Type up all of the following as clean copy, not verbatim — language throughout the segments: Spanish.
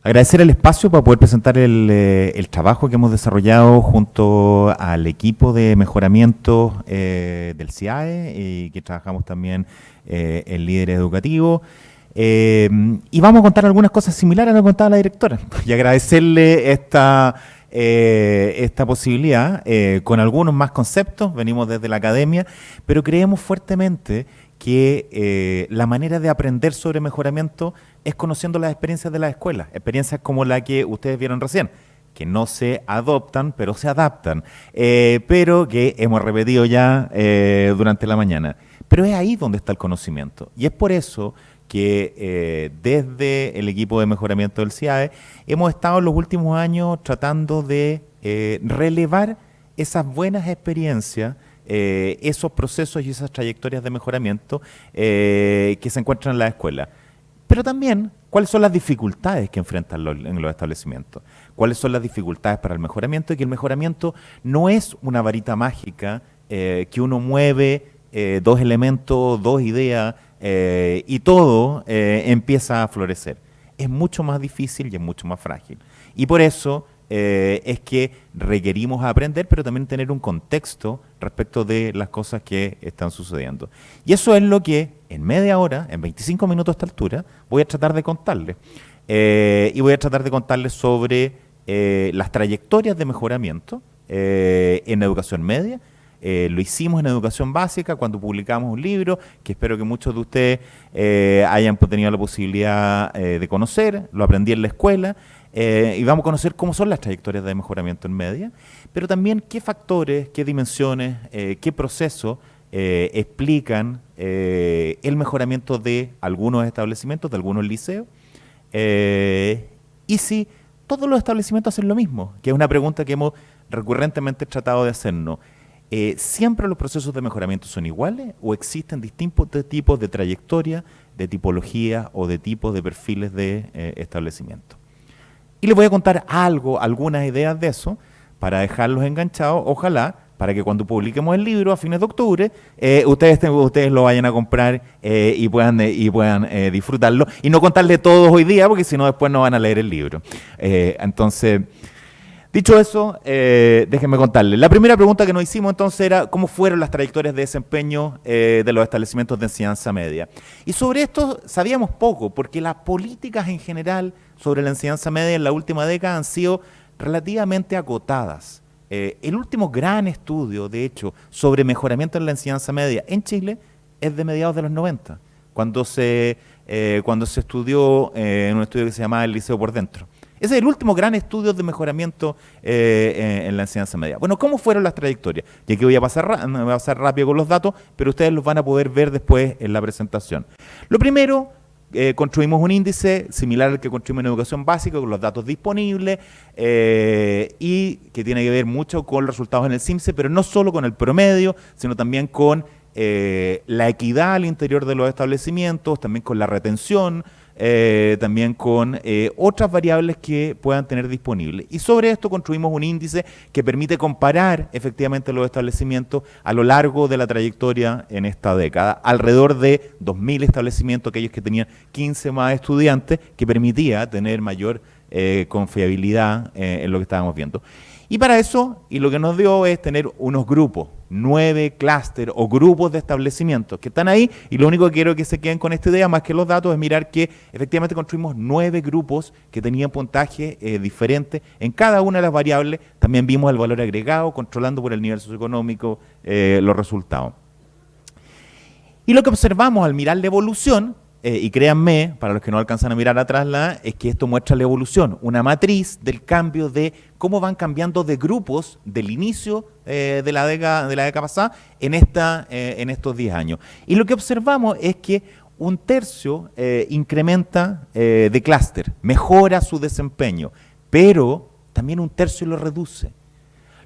Agradecer el espacio para poder presentar el trabajo que hemos desarrollado junto al equipo de mejoramiento del CIAE y que trabajamos también en Líderes Educativos. Y vamos a contar algunas cosas similares a lo que contaba la directora y agradecerle esta posibilidad con algunos más conceptos. Venimos desde la academia, pero creemos fuertemente que la manera de aprender sobre mejoramiento es conociendo las experiencias de las escuelas, experiencias como la que ustedes vieron recién, que no se adoptan, pero se adaptan, pero que hemos repetido ya durante la mañana. Pero es ahí donde está el conocimiento. Y es por eso que desde el equipo de mejoramiento del CIAE hemos estado en los últimos años tratando de relevar esas buenas experiencias, esos procesos y esas trayectorias de mejoramiento que se encuentran en la escuela. Pero también, ¿cuáles son las dificultades que enfrentan en los establecimientos? ¿Cuáles son las dificultades para el mejoramiento? Y que el mejoramiento no es una varita mágica que uno mueve dos elementos, dos ideas y todo empieza a florecer. Es mucho más difícil y es mucho más frágil. Y por eso es que requerimos aprender, pero también tener un contexto respecto de las cosas que están sucediendo. Y eso es lo que en media hora, en 25 minutos a esta altura, voy a tratar de contarles. Y voy a tratar de contarles sobre las trayectorias de mejoramiento en educación media. Lo hicimos en educación básica cuando publicamos un libro que espero que muchos de ustedes hayan tenido la posibilidad de conocer. Lo aprendí en la escuela. Y vamos a conocer cómo son las trayectorias de mejoramiento en media, pero también qué factores, qué dimensiones, qué procesos explican el mejoramiento de algunos establecimientos, de algunos liceos, y si todos los establecimientos hacen lo mismo, que es una pregunta que hemos recurrentemente tratado de hacernos. ¿Siempre los procesos de mejoramiento son iguales o existen distintos tipos de trayectoria, de tipología o de tipos de perfiles de establecimiento? Y les voy a contar algunas ideas de eso, para dejarlos enganchados, ojalá, para que cuando publiquemos el libro a fines de octubre, ustedes lo vayan a comprar y puedan disfrutarlo, y no contarle todos hoy día, porque si no después no van a leer el libro. Entonces, dicho eso, déjenme contarles. La primera pregunta que nos hicimos entonces era cómo fueron las trayectorias de desempeño de los establecimientos de enseñanza media. Y sobre esto sabíamos poco, porque las políticas en general sobre la enseñanza media en la última década han sido relativamente acotadas. El último gran estudio, de hecho, sobre mejoramiento en la enseñanza media en Chile es de mediados de los 90, cuando se estudió en un estudio que se llamaba El Liceo por Dentro. Ese es el último gran estudio de mejoramiento en la enseñanza media. Bueno, ¿cómo fueron las trayectorias? Y aquí voy a pasar rápido con los datos, pero ustedes los van a poder ver después en la presentación. Lo primero, construimos un índice similar al que construimos en educación básica, con los datos disponibles, y que tiene que ver mucho con los resultados en el CIMSE, pero no solo con el promedio, sino también con la equidad al interior de los establecimientos, también con la retención, también con otras variables que puedan tener disponibles. Y sobre esto construimos un índice que permite comparar efectivamente los establecimientos a lo largo de la trayectoria en esta década. Alrededor de 2.000 establecimientos, aquellos que tenían 15 más estudiantes, que permitía tener mayor confiabilidad en lo que estábamos viendo. Y para eso, y lo que nos dio es tener unos grupos, 9 clústeres o grupos de establecimientos que están ahí, y lo único que quiero que se queden con esta idea, más que los datos, es mirar que efectivamente construimos 9 grupos que tenían puntaje diferente en cada una de las variables. También vimos el valor agregado, controlando por el nivel socioeconómico los resultados. Y lo que observamos al mirar la evolución, y créanme, para los que no alcanzan a mirar atrás, es que esto muestra la evolución, una matriz del cambio de cómo van cambiando de grupos del inicio de la década pasada en estos 10 años. Y lo que observamos es que un tercio incrementa de clúster, mejora su desempeño, pero también un tercio lo reduce.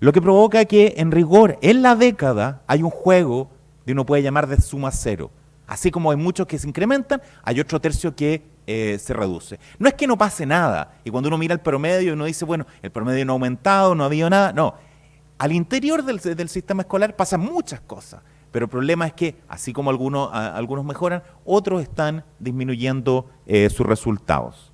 Lo que provoca que, en rigor, en la década hay un juego de uno puede llamar de suma cero. Así como hay muchos que se incrementan, hay otro tercio que se reduce. No es que no pase nada, y cuando uno mira el promedio uno dice, bueno, el promedio no ha aumentado, no ha habido nada. No, al interior del sistema escolar pasan muchas cosas, pero el problema es que, así como algunos mejoran, otros están disminuyendo sus resultados.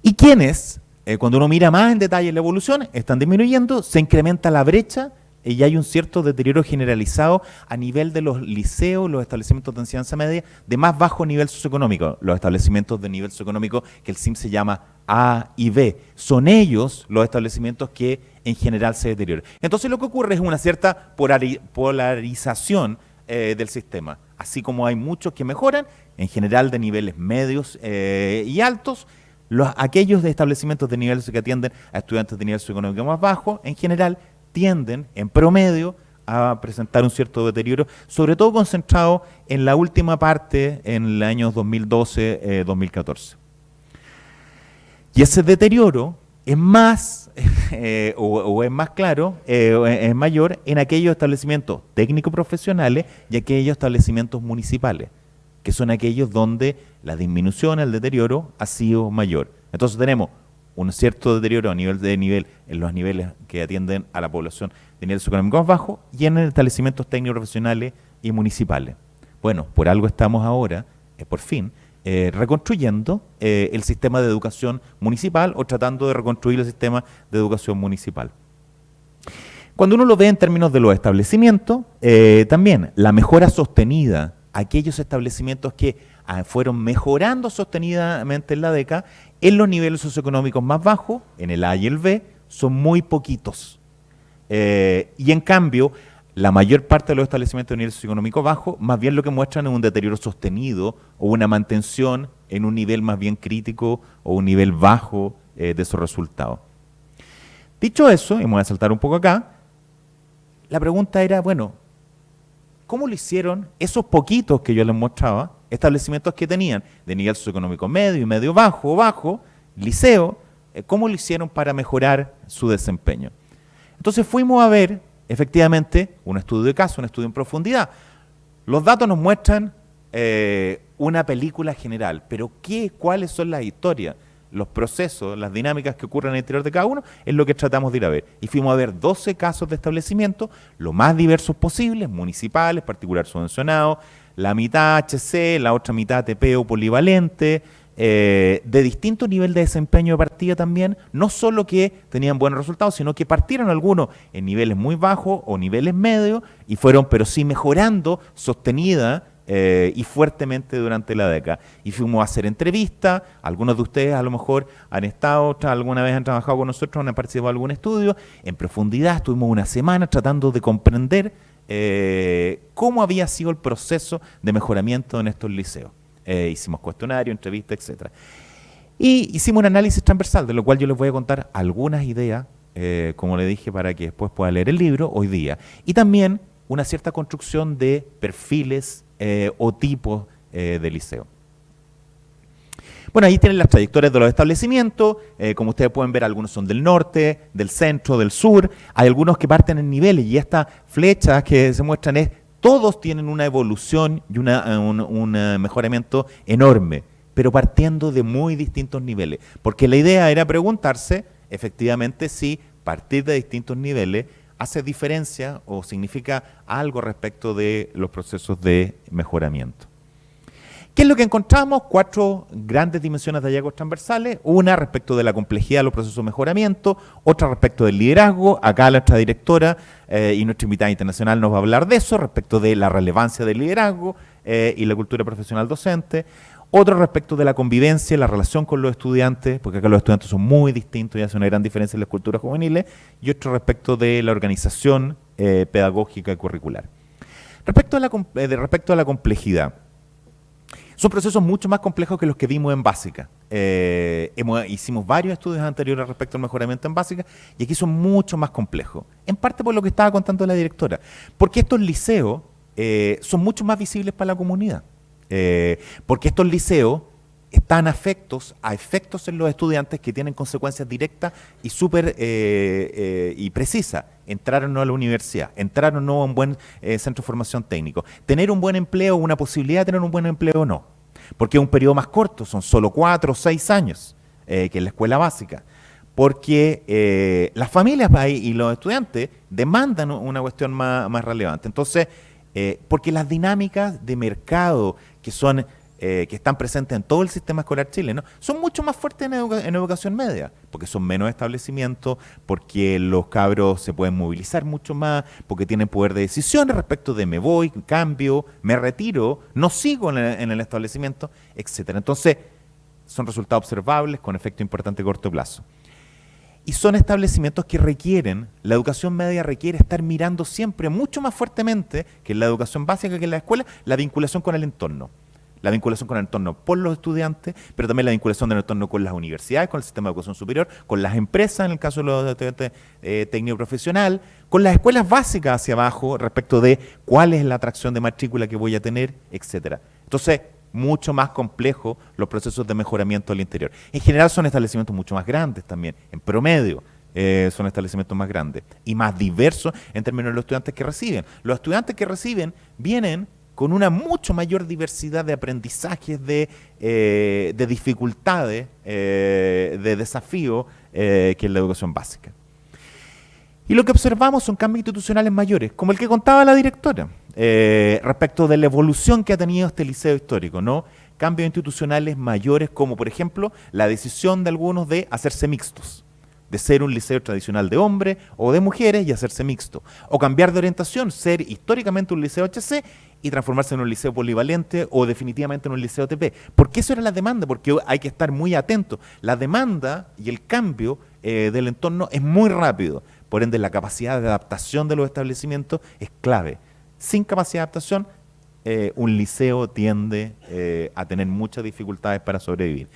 Y quienes, cuando uno mira más en detalle la evolución, están disminuyendo, se incrementa la brecha y hay un cierto deterioro generalizado a nivel de los liceos, los establecimientos de enseñanza media de más bajo nivel socioeconómico, los establecimientos de nivel socioeconómico que el CIM se llama A y B. Son ellos los establecimientos que en general se deterioran. Entonces lo que ocurre es una cierta polarización del sistema. Así como hay muchos que mejoran, en general de niveles medios y altos, aquellos de establecimientos de niveles que atienden a estudiantes de nivel socioeconómico más bajo, en general tienden, en promedio, a presentar un cierto deterioro, sobre todo concentrado en la última parte, en los años 2012-2014. Y ese deterioro es más, o es más claro, es mayor en aquellos establecimientos técnico-profesionales y aquellos establecimientos municipales, que son aquellos donde la disminución, el deterioro, ha sido mayor. Entonces tenemos un cierto deterioro a nivel en los niveles que atienden a la población de nivel socioeconómico más bajo y en establecimientos técnicos profesionales y municipales. Bueno, por algo estamos ahora, por fin, reconstruyendo el sistema de educación municipal o tratando de reconstruir el sistema de educación municipal. Cuando uno lo ve en términos de los establecimientos, también la mejora sostenida, aquellos establecimientos que fueron mejorando sostenidamente en la década, en los niveles socioeconómicos más bajos, en el A y el B, son muy poquitos. Y en cambio, la mayor parte de los establecimientos de nivel socioeconómico bajo, más bien lo que muestran es un deterioro sostenido o una mantención en un nivel más bien crítico o un nivel bajo de esos resultados. Dicho eso, y me voy a saltar un poco acá, la pregunta era, bueno, ¿cómo lo hicieron esos poquitos que yo les mostraba, establecimientos que tenían de nivel socioeconómico medio y medio bajo o bajo, liceo, cómo lo hicieron para mejorar su desempeño? Entonces fuimos a ver, efectivamente, un estudio de caso, un estudio en profundidad. Los datos nos muestran una película general, pero ¿cuáles son las historias, los procesos, las dinámicas que ocurren en el interior de cada uno? Es lo que tratamos de ir a ver. Y fuimos a ver 12 casos de establecimientos, lo más diversos posibles, municipales, particular subvencionados, la mitad HC, la otra mitad ATP o polivalente, de distinto nivel de desempeño de partida también, no solo que tenían buenos resultados, sino que partieron algunos en niveles muy bajos o niveles medios y fueron, pero sí mejorando sostenida y fuertemente durante la década. Y fuimos a hacer entrevistas, algunos de ustedes a lo mejor han estado, alguna vez han trabajado con nosotros, han participado en algún estudio, en profundidad estuvimos una semana tratando de comprender cómo había sido el proceso de mejoramiento en estos liceos. Hicimos cuestionarios, entrevistas, etc. Y hicimos un análisis transversal, de lo cual yo les voy a contar algunas ideas, como le dije, para que después pueda leer el libro hoy día. Y también una cierta construcción de perfiles o tipos de liceo. Bueno, ahí tienen las trayectorias de los establecimientos. Como ustedes pueden ver, algunos son del norte, del centro, del sur. Hay algunos que parten en niveles y estas flechas que se muestran todos tienen una evolución y un mejoramiento enorme, pero partiendo de muy distintos niveles. Porque la idea era preguntarse, efectivamente, si partir de distintos niveles hace diferencia o significa algo respecto de los procesos de mejoramiento. ¿Qué es lo que encontramos? 4 grandes dimensiones de hallazgos transversales. Una respecto de la complejidad de los procesos de mejoramiento, otra respecto del liderazgo. Acá nuestra directora y nuestra invitada internacional nos va a hablar de eso, respecto de la relevancia del liderazgo y la cultura profesional docente. Otro respecto de la convivencia y la relación con los estudiantes, porque acá los estudiantes son muy distintos y hace una gran diferencia en las culturas juveniles. Y otro respecto de la organización pedagógica y curricular. Respecto a la complejidad. Son procesos mucho más complejos que los que vimos en básica. Hicimos varios estudios anteriores respecto al mejoramiento en básica y aquí son mucho más complejos. En parte por lo que estaba contando la directora. Porque estos liceos son mucho más visibles para la comunidad. Porque estos liceos están afectos a efectos en los estudiantes que tienen consecuencias directas y súper y precisas. Entrar o no a la universidad, entrar o no a un buen centro de formación técnico, tener un buen empleo, una posibilidad de tener un buen empleo o no. Porque es un periodo más corto, son solo 4 o 6 años, que en la escuela básica. Porque las familias y los estudiantes demandan una cuestión más relevante. Entonces, porque las dinámicas de mercado que son que están presentes en todo el sistema escolar chileno, son mucho más fuertes en educación media, porque son menos establecimientos, porque los cabros se pueden movilizar mucho más, porque tienen poder de decisiones respecto de me voy, cambio, me retiro, no sigo en el establecimiento, etcétera. Entonces, son resultados observables con efecto importante a corto plazo. Y son establecimientos que requieren, la educación media requiere estar mirando siempre mucho más fuertemente que en la educación básica, que en la escuela, la vinculación con el entorno. La vinculación con el entorno por los estudiantes, pero también la vinculación del entorno con las universidades, con el sistema de educación superior, con las empresas, en el caso de los estudiantes técnico profesional, con las escuelas básicas hacia abajo respecto de cuál es la atracción de matrícula que voy a tener, etcétera. Entonces, mucho más complejo los procesos de mejoramiento al interior. En general son establecimientos mucho más grandes también, en promedio. Son establecimientos más grandes y más diversos en términos de los estudiantes que reciben. Los estudiantes que reciben vienen con una mucho mayor diversidad de aprendizajes, de dificultades, de desafíos que en la educación básica. Y lo que observamos son cambios institucionales mayores, como el que contaba la directora, respecto de la evolución que ha tenido este liceo histórico, ¿no? Cambios institucionales mayores como, por ejemplo, la decisión de algunos de hacerse mixtos, de ser un liceo tradicional de hombres o de mujeres y hacerse mixto, o cambiar de orientación, ser históricamente un liceo HC y transformarse en un liceo polivalente o definitivamente en un liceo TP. Porque eso era la demanda, porque hay que estar muy atento. La demanda y el cambio del entorno es muy rápido, por ende la capacidad de adaptación de los establecimientos es clave. Sin capacidad de adaptación, un liceo tiende a tener muchas dificultades para sobrevivir.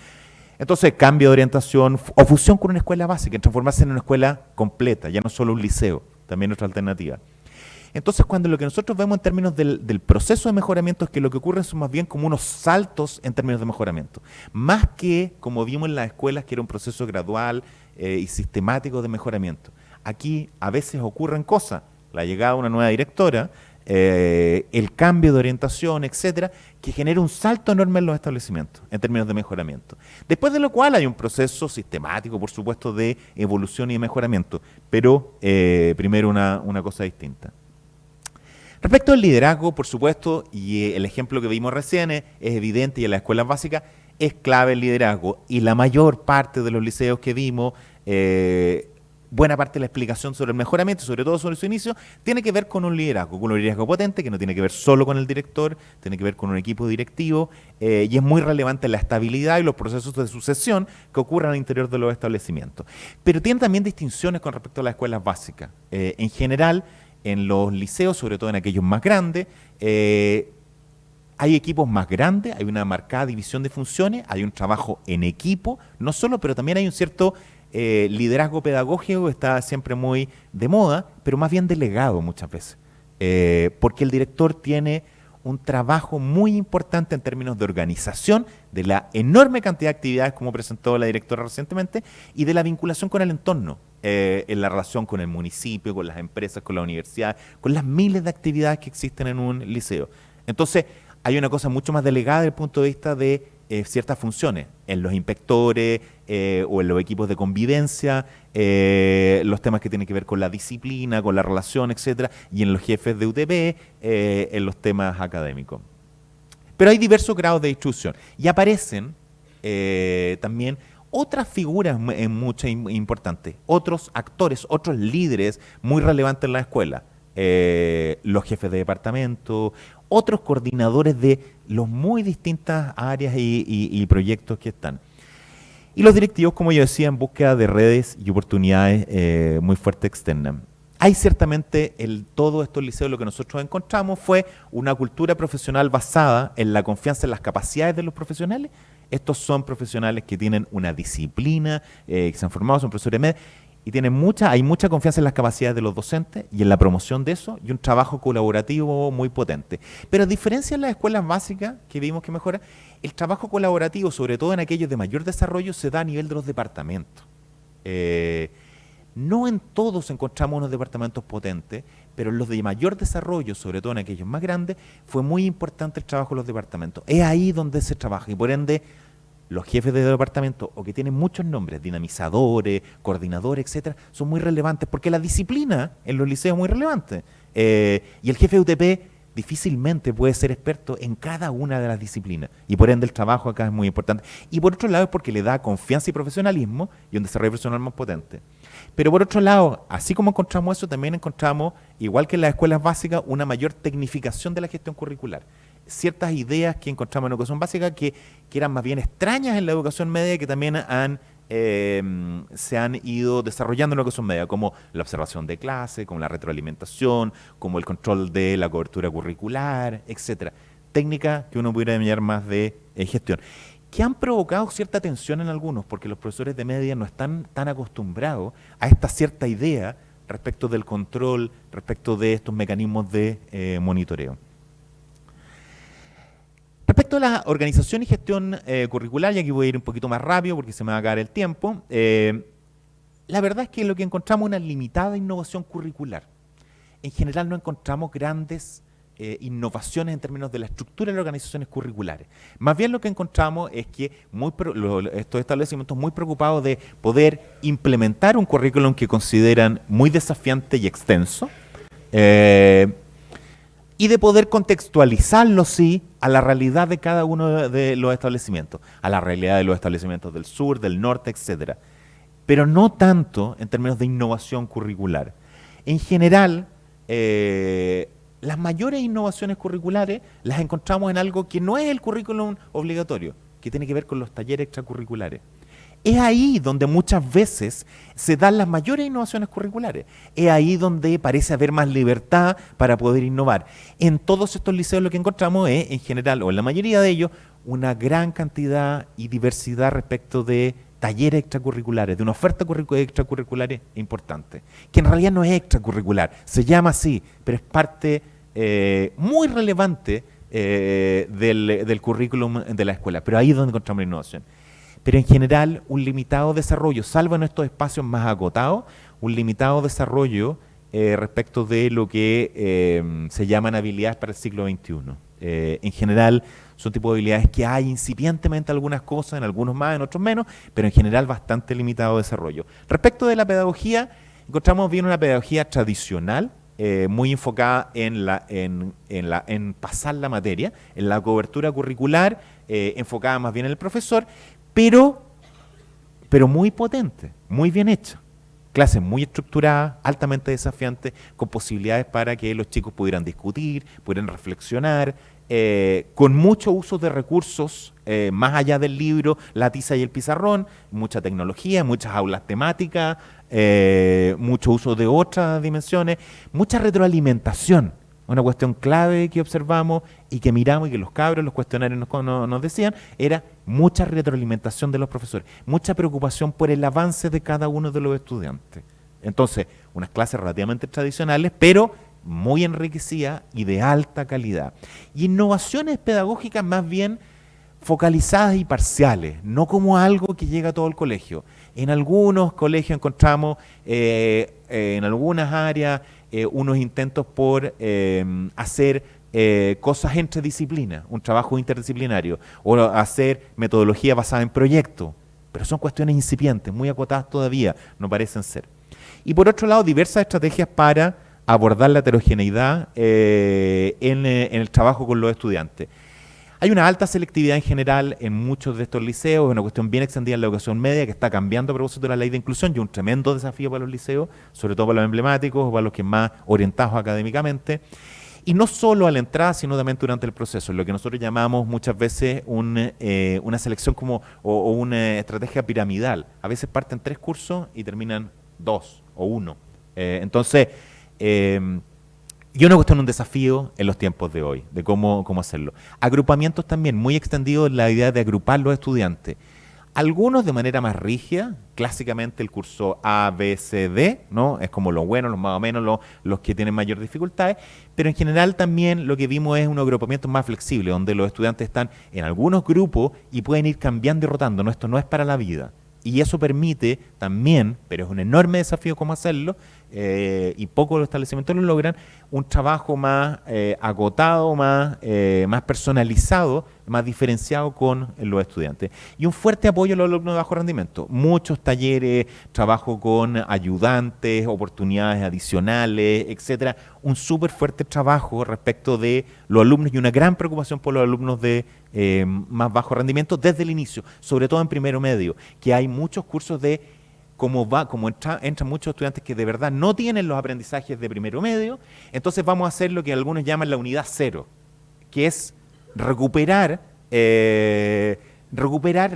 Entonces, cambio de orientación o fusión con una escuela básica, transformarse en una escuela completa, ya no solo un liceo, también otra alternativa. Entonces, cuando lo que nosotros vemos en términos del proceso de mejoramiento es que lo que ocurre son más bien como unos saltos en términos de mejoramiento, más que como vimos en las escuelas que era un proceso gradual y sistemático de mejoramiento. Aquí a veces ocurren cosas, la llegada de una nueva directora, el cambio de orientación, etcétera, que genera un salto enorme en los establecimientos en términos de mejoramiento. Después de lo cual hay un proceso sistemático, por supuesto, de evolución y de mejoramiento, pero primero una cosa distinta. Respecto al liderazgo, por supuesto, y el ejemplo que vimos recién es evidente y en las escuelas básicas es clave el liderazgo y la mayor parte de los liceos que vimos, buena parte de la explicación sobre el mejoramiento, sobre todo sobre su inicio, tiene que ver con un liderazgo potente que no tiene que ver solo con el director, tiene que ver con un equipo directivo y es muy relevante la estabilidad y los procesos de sucesión que ocurren al interior de los establecimientos. Pero tiene también distinciones con respecto a las escuelas básicas. En general, en los liceos, sobre todo en aquellos más grandes, hay equipos más grandes, hay una marcada división de funciones, hay un trabajo en equipo, no solo, pero también hay un cierto liderazgo pedagógico que está siempre muy de moda, pero más bien delegado muchas veces, porque el director tiene un trabajo muy importante en términos de organización, de la enorme cantidad de actividades como presentó la directora recientemente y de la vinculación con el entorno, en la relación con el municipio, con las empresas, con la universidad, con las miles de actividades que existen en un liceo. Entonces, hay una cosa mucho más delegada desde el punto de vista de ciertas funciones, en los inspectores o en los equipos de convivencia, los temas que tienen que ver con la disciplina, con la relación, etcétera, y en los jefes de UTP, en los temas académicos. Pero hay diversos grados de distribución y aparecen también otras figuras muchas importantes, otros actores, otros líderes muy relevantes en la escuela. Los jefes de departamento, otros coordinadores de los muy distintas áreas y proyectos que están. Y los directivos, como yo decía, en búsqueda de redes y oportunidades muy fuertes externas. Hay ciertamente, todos estos liceos, lo que nosotros encontramos fue una cultura profesional basada en la confianza en las capacidades de los profesionales. Estos son profesionales que tienen una disciplina, que se han formado, son profesores de media, y hay mucha confianza en las capacidades de los docentes y en la promoción de eso, y un trabajo colaborativo muy potente. Pero a diferencia de las escuelas básicas, que vimos que mejora, el trabajo colaborativo, sobre todo en aquellos de mayor desarrollo, se da a nivel de los departamentos. No en todos encontramos unos departamentos potentes, pero en los de mayor desarrollo, sobre todo en aquellos más grandes, fue muy importante el trabajo de los departamentos. Es ahí donde se trabaja y por ende los jefes de departamento, o que tienen muchos nombres, dinamizadores, coordinadores, etcétera, son muy relevantes porque la disciplina en los liceos es muy relevante. Y el jefe de UTP difícilmente puede ser experto en cada una de las disciplinas. Y por ende el trabajo acá es muy importante. Y por otro lado es porque le da confianza y profesionalismo y un desarrollo profesional más potente. Pero por otro lado, así como encontramos eso, también encontramos, igual que en las escuelas básicas, una mayor tecnificación de la gestión curricular. Ciertas ideas que encontramos en la educación básica que eran más bien extrañas en la educación media, que también se han ido desarrollando en la educación media, como la observación de clase, como la retroalimentación, como el control de la cobertura curricular, etcétera. Técnicas que uno pudiera llamar más de gestión, que han provocado cierta tensión en algunos, porque los profesores de media no están tan acostumbrados a esta cierta idea respecto del control, respecto de estos mecanismos de monitoreo. Respecto a la organización y gestión curricular, y aquí voy a ir un poquito más rápido porque se me va a acabar el tiempo, la verdad es que lo que encontramos es una limitada innovación curricular. En general no encontramos grandes innovaciones en términos de la estructura de las organizaciones curriculares. Más bien lo que encontramos es que estos establecimientos muy preocupados de poder implementar un currículum que consideran muy desafiante y extenso, y de poder contextualizarlo, sí, a la realidad de cada uno de los establecimientos, a la realidad de los establecimientos del sur, del norte, etcétera. Pero no tanto en términos de innovación curricular. En general, las mayores innovaciones curriculares las encontramos en algo que no es el currículum obligatorio, que tiene que ver con los talleres extracurriculares. Es ahí donde muchas veces se dan las mayores innovaciones curriculares. Es ahí donde parece haber más libertad para poder innovar. En todos estos liceos lo que encontramos es, en general, o en la mayoría de ellos, una gran cantidad y diversidad respecto de talleres extracurriculares, de una oferta extracurricular importante, que en realidad no es extracurricular, se llama así, pero es parte muy relevante del currículum de la escuela. Pero ahí es donde encontramos la innovación. Pero en general un limitado desarrollo, salvo en estos espacios más acotados, un limitado desarrollo respecto de lo que se llaman habilidades para el siglo XXI. En general son tipo de habilidades que hay incipientemente algunas cosas, en algunos más, en otros menos, pero en general bastante limitado desarrollo. Respecto de la pedagogía, encontramos bien una pedagogía tradicional, muy enfocada en pasar la materia, en la cobertura curricular, enfocada más bien en el profesor, pero muy potente, muy bien hecha. Clases muy estructuradas, altamente desafiantes, con posibilidades para que los chicos pudieran discutir, pudieran reflexionar, con mucho uso de recursos, más allá del libro, la tiza y el pizarrón, mucha tecnología, muchas aulas temáticas, mucho uso de otras dimensiones, mucha retroalimentación. Una cuestión clave que observamos y que miramos y que los cabros, los cuestionarios nos decían, era mucha retroalimentación de los profesores, mucha preocupación por el avance de cada uno de los estudiantes. Entonces, unas clases relativamente tradicionales, pero muy enriquecidas y de alta calidad. Y innovaciones pedagógicas más bien focalizadas y parciales, no como algo que llega a todo el colegio. En algunos colegios encontramos, en algunas áreas, unos intentos por hacer cosas entre disciplinas, un trabajo interdisciplinario, o hacer metodología basada en proyectos, pero son cuestiones incipientes, muy acotadas todavía, no parecen ser. Y por otro lado, diversas estrategias para abordar la heterogeneidad en el trabajo con los estudiantes. Hay una alta selectividad en general en muchos de estos liceos, es una cuestión bien extendida en la educación media que está cambiando a propósito de la ley de inclusión y un tremendo desafío para los liceos, sobre todo para los emblemáticos o para los que más orientados académicamente. Y no solo a la entrada, sino también durante el proceso, lo que nosotros llamamos muchas veces una selección o una estrategia piramidal. A veces parten 3 cursos y terminan 2 o 1. Y una cuestión, un desafío en los tiempos de hoy, de cómo hacerlo. Agrupamientos también, muy extendidos en la idea de agrupar los estudiantes. Algunos de manera más rígida, clásicamente el curso A, B, C, D, ¿no? Es como los buenos, los más o menos, los que tienen mayor dificultades, pero en general también lo que vimos es un agrupamiento más flexible, donde los estudiantes están en algunos grupos y pueden ir cambiando y rotando, ¿no? Esto no es para la vida. Y eso permite también también, pero es un enorme desafío cómo hacerlo, y pocos de los establecimientos lo logran, un trabajo más agotado, más personalizado, más diferenciado con los estudiantes. Y un fuerte apoyo a los alumnos de bajo rendimiento. Muchos talleres, trabajo con ayudantes, oportunidades adicionales, etcétera. Un súper fuerte trabajo respecto de los alumnos y una gran preocupación por los alumnos de más bajo rendimiento desde el inicio, sobre todo en primero medio, que hay muchos cursos de como entran muchos estudiantes que de verdad no tienen los aprendizajes de primero medio, entonces vamos a hacer lo que algunos llaman la unidad cero, que es recuperar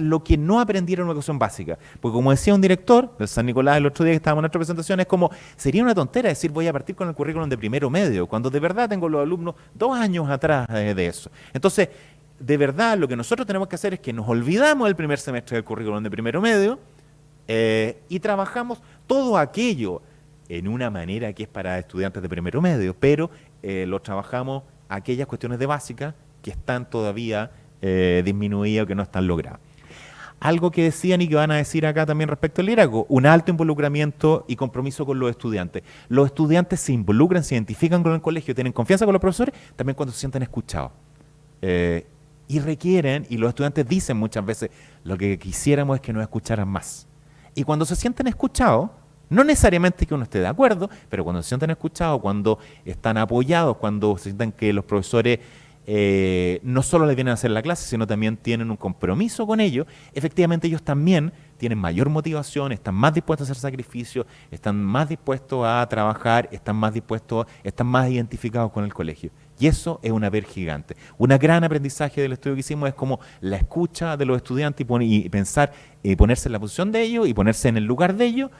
lo que no aprendieron en educación básica. Porque como decía un director del San Nicolás el otro día que estábamos en nuestra presentación, es como, sería una tontera decir voy a partir con el currículum de primero medio, cuando de verdad tengo los alumnos 2 años atrás de eso. Entonces, de verdad lo que nosotros tenemos que hacer es que nos olvidamos del primer semestre del currículum de primero medio, y trabajamos todo aquello en una manera que es para estudiantes de primero medio, pero lo trabajamos aquellas cuestiones de básica que están todavía disminuidas o que no están logradas. Algo que decían y que van a decir acá también respecto al liderazgo, un alto involucramiento y compromiso con los estudiantes. Los estudiantes se involucran, se identifican con el colegio, tienen confianza con los profesores, también cuando se sienten escuchados. Y requieren, y los estudiantes dicen muchas veces, lo que quisiéramos es que nos escucharan más. Y cuando se sienten escuchados, no necesariamente que uno esté de acuerdo, pero cuando se sienten escuchados, cuando están apoyados, cuando se sientan que los profesores no solo les vienen a hacer la clase, sino también tienen un compromiso con ellos, efectivamente ellos también tienen mayor motivación, están más dispuestos a hacer sacrificios, están más dispuestos a trabajar, están más identificados con el colegio. Y eso es un haber gigante. Un gran aprendizaje del estudio que hicimos es como la escucha de los estudiantes y pensar, ponerse en la posición de ellos y ponerse en el lugar de ellos,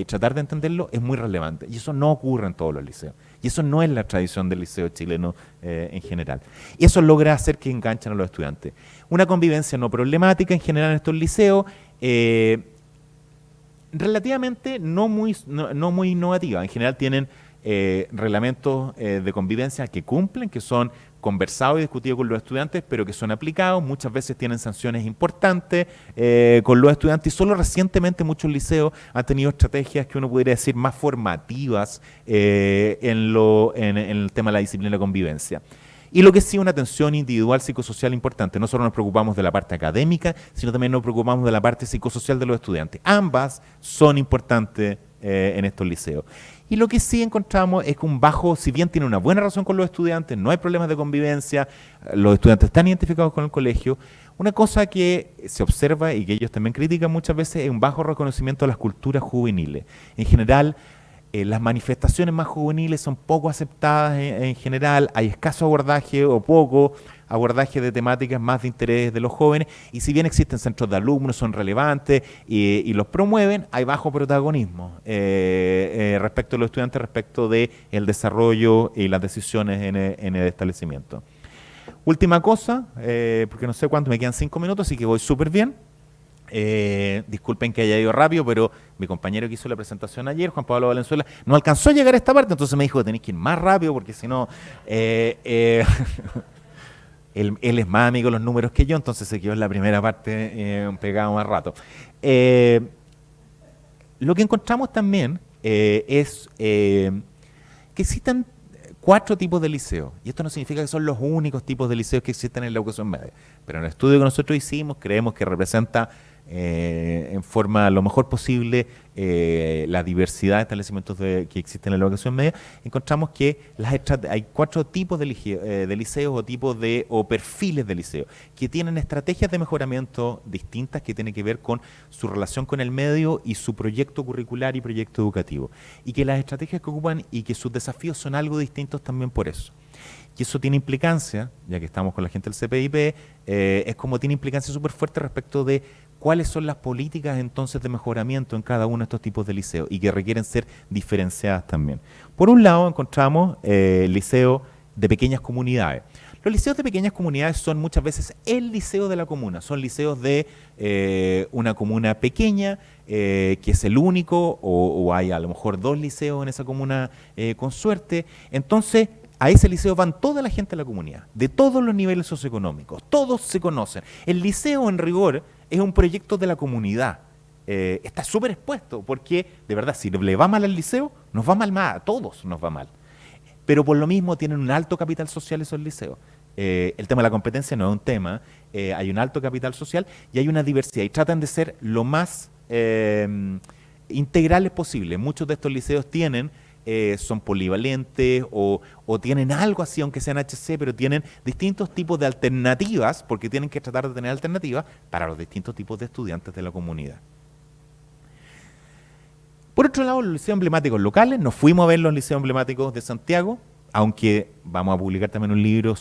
tratar de entenderlo, es muy relevante. Y eso no ocurre en todos los liceos. Y eso no es la tradición del liceo chileno en general. Y eso logra hacer que enganchen a los estudiantes. Una convivencia no problemática en general en estos liceos, relativamente no muy innovativa. En general tienen reglamentos de convivencia que cumplen, que son conversados y discutidos con los estudiantes, pero que son aplicados. Muchas veces tienen sanciones importantes con los estudiantes, y solo recientemente muchos liceos han tenido estrategias que uno podría decir más formativas en el tema de la disciplina de la convivencia. Y lo que sí, una atención individual psicosocial importante. No solo nos preocupamos de la parte académica, sino también nos preocupamos de la parte psicosocial de los estudiantes. Ambas son importantes en estos liceos. Y lo que sí encontramos es que un bajo, si bien tiene una buena relación con los estudiantes, no hay problemas de convivencia, los estudiantes están identificados con el colegio, una cosa que se observa y que ellos también critican muchas veces es un bajo reconocimiento de las culturas juveniles. En general, las manifestaciones más juveniles son poco aceptadas en general, hay escaso abordaje o poco abordaje de temáticas más de interés de los jóvenes, y si bien existen centros de alumnos, son relevantes y los promueven, hay bajo protagonismo respecto a los estudiantes, respecto del desarrollo y las decisiones en el establecimiento. Última cosa, porque no sé cuánto, me quedan 5 minutos, así que voy súper bien. Disculpen que haya ido rápido, pero mi compañero que hizo la presentación ayer, Juan Pablo Valenzuela, no alcanzó a llegar a esta parte, entonces me dijo que tenéis que ir más rápido porque si no él es más amigo de los números que yo, entonces se quedó en la primera parte pegado más rato. Lo que encontramos también es que existen 4 tipos de liceos, y esto no significa que son los únicos tipos de liceos que existen en la educación media, pero en el estudio que nosotros hicimos creemos que representa en forma lo mejor posible la diversidad de establecimientos que existen en la educación media. Encontramos que hay 4 tipos de liceos o perfiles de liceo que tienen estrategias de mejoramiento distintas que tienen que ver con su relación con el medio y su proyecto curricular y proyecto educativo, y que las estrategias que ocupan y que sus desafíos son algo distintos también por eso. Y eso tiene implicancia, ya que estamos con la gente del CPIP, es como tiene implicancia súper fuerte respecto de cuáles son las políticas entonces de mejoramiento en cada uno de estos tipos de liceos y que requieren ser diferenciadas también. Por un lado encontramos liceos de pequeñas comunidades. Los liceos de pequeñas comunidades son muchas veces el liceo de la comuna, son liceos de una comuna pequeña, que es el único, o hay a lo mejor 2 liceos en esa comuna con suerte. Entonces, a ese liceo van toda la gente de la comunidad, de todos los niveles socioeconómicos, todos se conocen. El liceo, en rigor, es un proyecto de la comunidad. está súper expuesto, porque de verdad, si le va mal al liceo, nos va mal, a todos nos va mal. Pero por lo mismo tienen un alto capital social esos liceos. El tema de la competencia no es un tema, hay un alto capital social y hay una diversidad y tratan de ser lo más integrales posible. Muchos de estos liceos son polivalentes o tienen algo así, aunque sean HC, pero tienen distintos tipos de alternativas, porque tienen que tratar de tener alternativas para los distintos tipos de estudiantes de la comunidad. Por otro lado, los liceos emblemáticos locales, nos fuimos a ver los liceos emblemáticos de Santiago, aunque vamos a publicar también un libro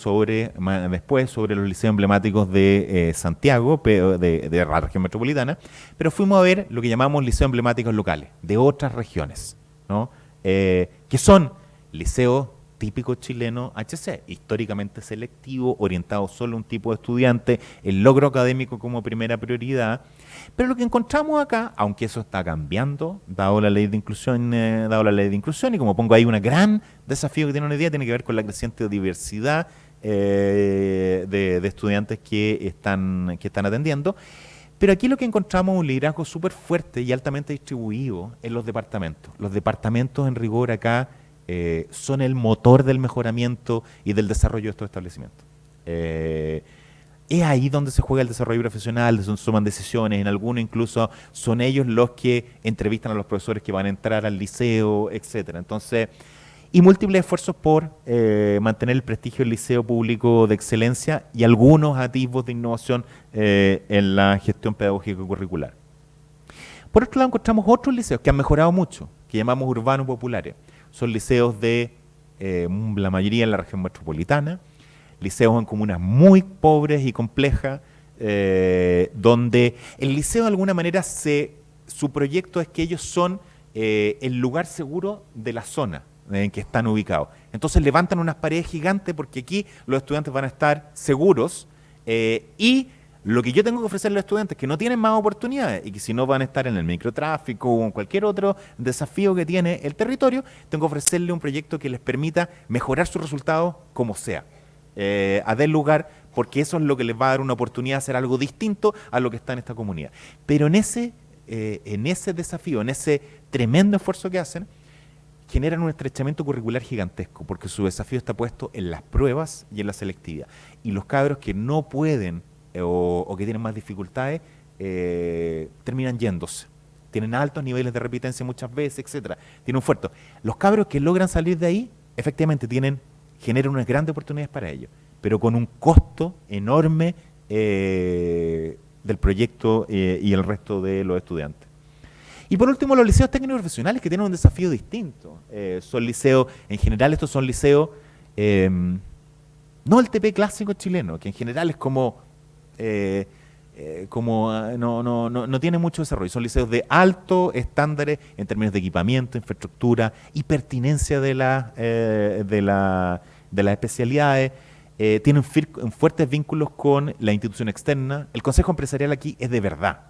después sobre los liceos emblemáticos de Santiago, de la región metropolitana, pero fuimos a ver lo que llamamos liceos emblemáticos locales, de otras regiones, ¿no? Que son liceos típicos chilenos HC, históricamente selectivos, orientados solo a un tipo de estudiante, el logro académico como primera prioridad. Pero lo que encontramos acá, aunque eso está cambiando, dado la ley de inclusión, y como pongo ahí un gran desafío que tiene hoy día, tiene que ver con la creciente diversidad de estudiantes que están atendiendo. Pero aquí lo que encontramos es un liderazgo súper fuerte y altamente distribuido en los departamentos. Los departamentos, en rigor, acá son el motor del mejoramiento y del desarrollo de estos establecimientos. Es ahí donde se juega el desarrollo profesional, donde se toman decisiones, en algunos incluso son ellos los que entrevistan a los profesores que van a entrar al liceo, etcétera. Entonces, y múltiples esfuerzos por mantener el prestigio del liceo público de excelencia y algunos atisbos de innovación en la gestión pedagógica curricular. Por otro lado, encontramos otros liceos que han mejorado mucho, que llamamos urbanos populares. Son liceos de la mayoría en la región metropolitana, liceos en comunas muy pobres y complejas, donde el liceo de alguna manera su proyecto es que ellos son el lugar seguro de la zona en que están ubicados. Entonces levantan unas paredes gigantes porque aquí los estudiantes van a estar seguros y lo que yo tengo que ofrecerle a los estudiantes que no tienen más oportunidades y que si no van a estar en el microtráfico o en cualquier otro desafío que tiene el territorio, tengo que ofrecerle un proyecto que les permita mejorar sus resultados como sea. A dar lugar, porque eso es lo que les va a dar una oportunidad de hacer algo distinto a lo que está en esta comunidad. Pero en ese desafío, en ese tremendo esfuerzo que hacen, generan un estrechamiento curricular gigantesco, porque su desafío está puesto en las pruebas y en la selectividad. Y los cabros que no pueden o que tienen más dificultades, terminan yéndose. Tienen altos niveles de repitencia muchas veces, etcétera. Tienen un fuerte. Los cabros que logran salir de ahí, efectivamente generan unas grandes oportunidades para ellos, pero con un costo enorme del proyecto y el resto de los estudiantes. Y por último, los liceos técnicos profesionales, que tienen un desafío distinto. Son liceos, en general estos son liceos, no el TP clásico chileno, que en general es no tiene mucho desarrollo. Son liceos de alto estándares en términos de equipamiento, infraestructura y pertinencia de las especialidades. Tienen fuertes vínculos con la institución externa. El consejo empresarial aquí es de verdad.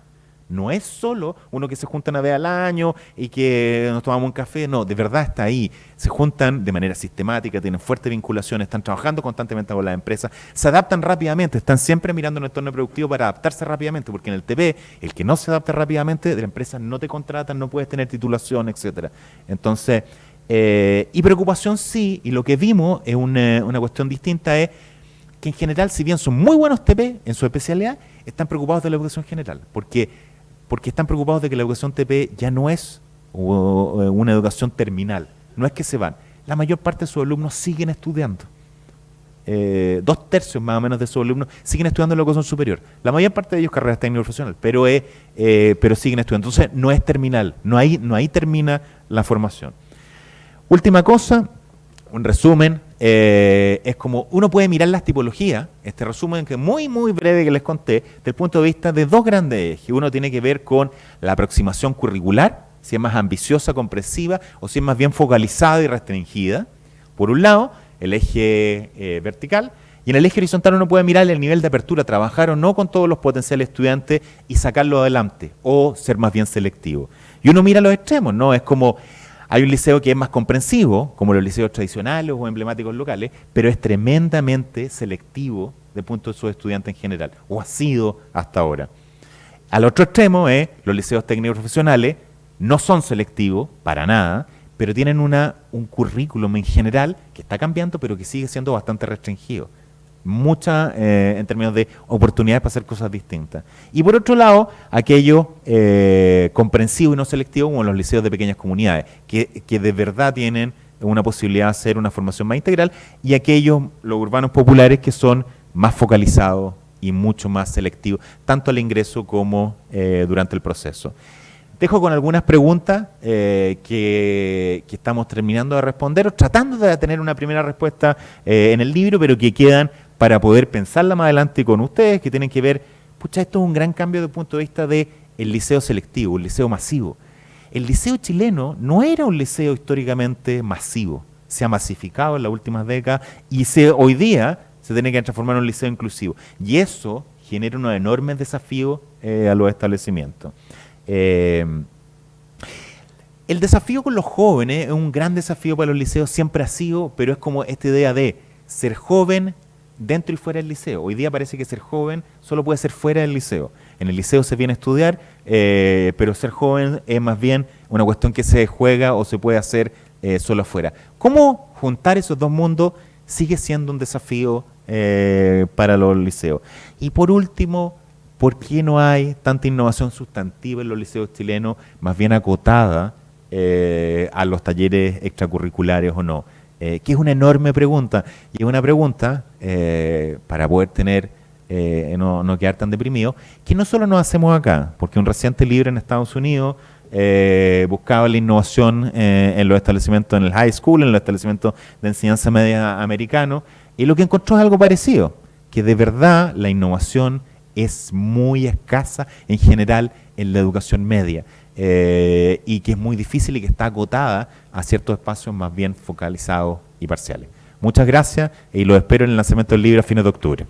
No es solo uno que se junta una vez al año y que nos tomamos un café, no, de verdad está ahí. Se juntan de manera sistemática, tienen fuertes vinculaciones, están trabajando constantemente con las empresas, se adaptan rápidamente, están siempre mirando el entorno productivo para adaptarse rápidamente, porque en el TP, el que no se adapta rápidamente, de la empresa no te contratan, no puedes tener titulación, etcétera. Entonces, y preocupación sí, y lo que vimos es una cuestión distinta, es que en general, si bien son muy buenos TP en su especialidad, están preocupados de la educación general, porque están preocupados de que la educación TP ya no es una educación terminal, no es que se van. La mayor parte de sus alumnos siguen estudiando. 2/3 más o menos de sus alumnos siguen estudiando en la educación superior. La mayor parte de ellos carreras técnico-profesionales, pero siguen estudiando. Entonces no es terminal, no ahí termina la formación. Última cosa, un resumen, es como uno puede mirar las tipologías, este resumen que muy muy breve que les conté, desde el punto de vista de dos grandes ejes. Uno tiene que ver con la aproximación curricular, si es más ambiciosa, comprensiva, o si es más bien focalizada y restringida. Por un lado, el eje vertical, y en el eje horizontal uno puede mirar el nivel de apertura, trabajar o no con todos los potenciales estudiantes y sacarlo adelante, o ser más bien selectivo. Y uno mira los extremos, ¿no? Es como hay un liceo que es más comprensivo, como los liceos tradicionales o emblemáticos locales, pero es tremendamente selectivo desde el punto de sus estudiantes en general, o ha sido hasta ahora. Al otro extremo es los liceos técnicos profesionales, no son selectivos para nada, pero tienen un currículum en general que está cambiando, pero que sigue siendo bastante restringido. Muchas en términos de oportunidades para hacer cosas distintas. Y por otro lado, aquellos comprensivos y no selectivos, como los liceos de pequeñas comunidades, que de verdad tienen una posibilidad de hacer una formación más integral, y aquellos, los urbanos populares, que son más focalizados y mucho más selectivos, tanto al ingreso como durante el proceso. Dejo con algunas preguntas que estamos terminando de responder, o tratando de tener una primera respuesta en el libro, pero que quedan para poder pensarla más adelante con ustedes, que tienen que ver, pucha, esto es un gran cambio desde el punto de vista del liceo selectivo, el liceo masivo. El liceo chileno no era un liceo históricamente masivo, se ha masificado en las últimas décadas y hoy día se tiene que transformar en un liceo inclusivo. Y eso genera unos enormes desafíos a los establecimientos. El desafío con los jóvenes es un gran desafío para los liceos, siempre ha sido, pero es como esta idea de ser joven dentro y fuera del liceo. Hoy día parece que ser joven solo puede ser fuera del liceo. En el liceo se viene a estudiar, pero ser joven es más bien una cuestión que se juega o se puede hacer solo afuera. ¿Cómo juntar esos dos mundos? Sigue siendo un desafío para los liceos. Y por último, ¿por qué no hay tanta innovación sustantiva en los liceos chilenos, más bien acotada a los talleres extracurriculares o no? Que es una enorme pregunta, y es una pregunta para poder tener, no quedar tan deprimido, que no solo nos hacemos acá, porque un reciente libro en Estados Unidos buscaba la innovación en los establecimientos, en el high school, en los establecimientos de enseñanza media americanos, y lo que encontró es algo parecido, que de verdad la innovación es muy escasa en general en la educación media. Y que es muy difícil y que está acotada a ciertos espacios más bien focalizados y parciales. Muchas gracias y los espero en el lanzamiento del libro a fines de octubre.